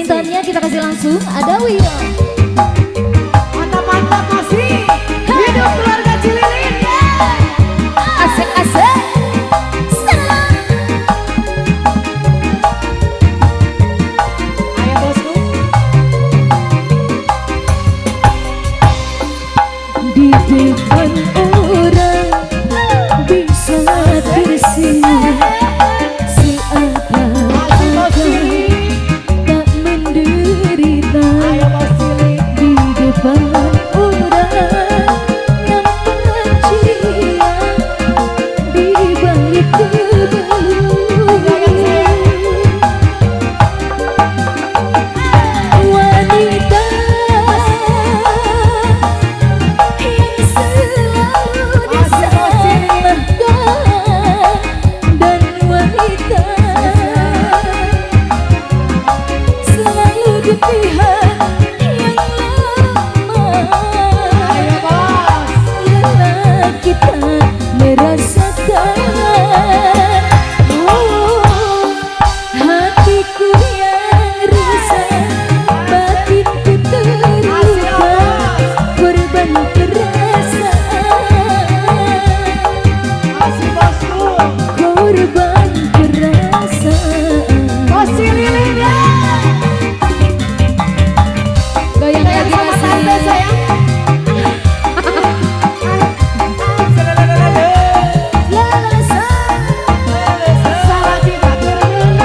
permintaannya kita kasih langsung. Ada Wio. Mantap-mantap masih. Hidup keluarga Cililin. Asik-asik. Ayo bosku. Di depan orang bisa tersenyum seakan-akan tak menderita. Ayo bos Cililin. Di depan orang nampak ceria di balik kebelungan. Wanita yang selalu disalahkan dan wanita selalu di pihak yang lemah. Ayo bos. Lelah kita merasakan, hatiku yang rusak, batinku terluka, korban perasaan, Masih bosku. korban perasaan. Bos Cililin ya. Goyang lagi Sama tante masih. sayang. Salah kita terulang.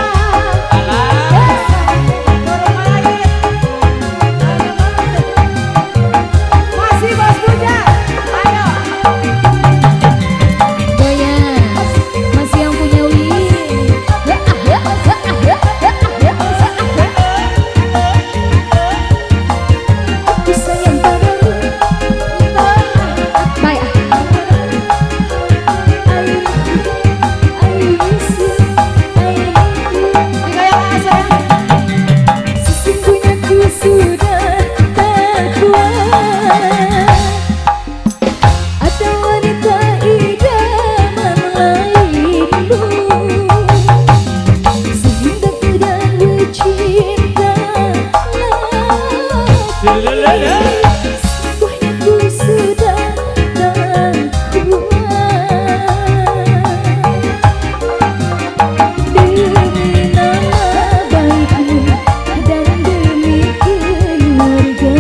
Masih bos puja. Ayo. Goyang, masih yang punya Win. Aku sayang padamu. Bye. I miss you. I need you. Digoyang sayang. Sesungguhnya ku sudah tak kuat. Ada wanita idaman lainmu, sehingga tidak bercinta lagi. Sesungguhnya ku sudah tak kuat. Demi nama baikmu dan demi keluarga,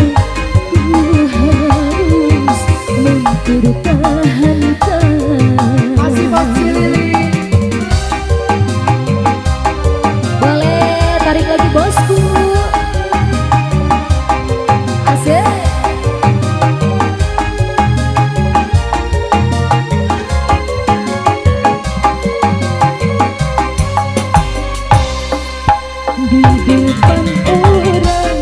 ku harus mempertahankan. Masih bos Cililin. Boleh tarik lagi bosku. Asik. Di depan orang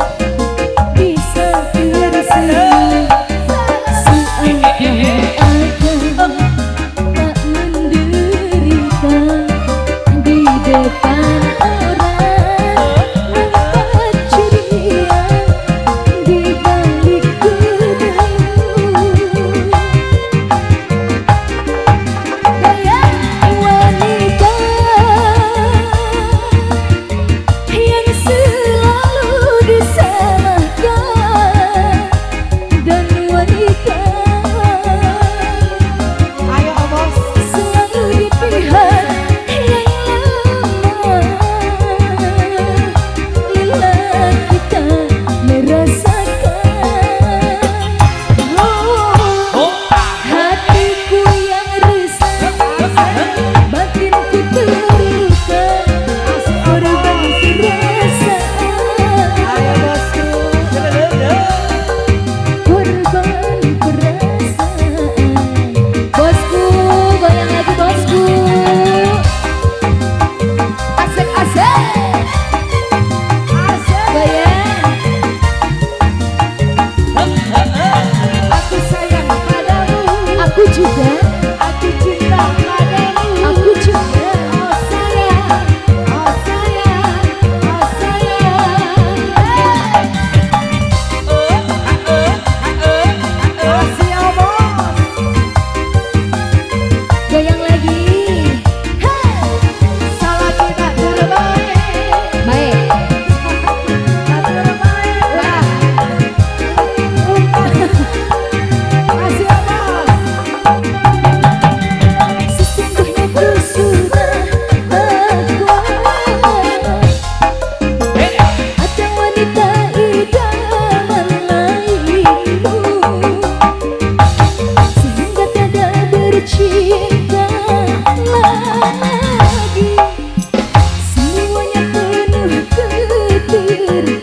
bisa tersenyum seakan-akan tak menderita. Di depan orang nampak ceria di balik kebelungan. Wanita yang selalu air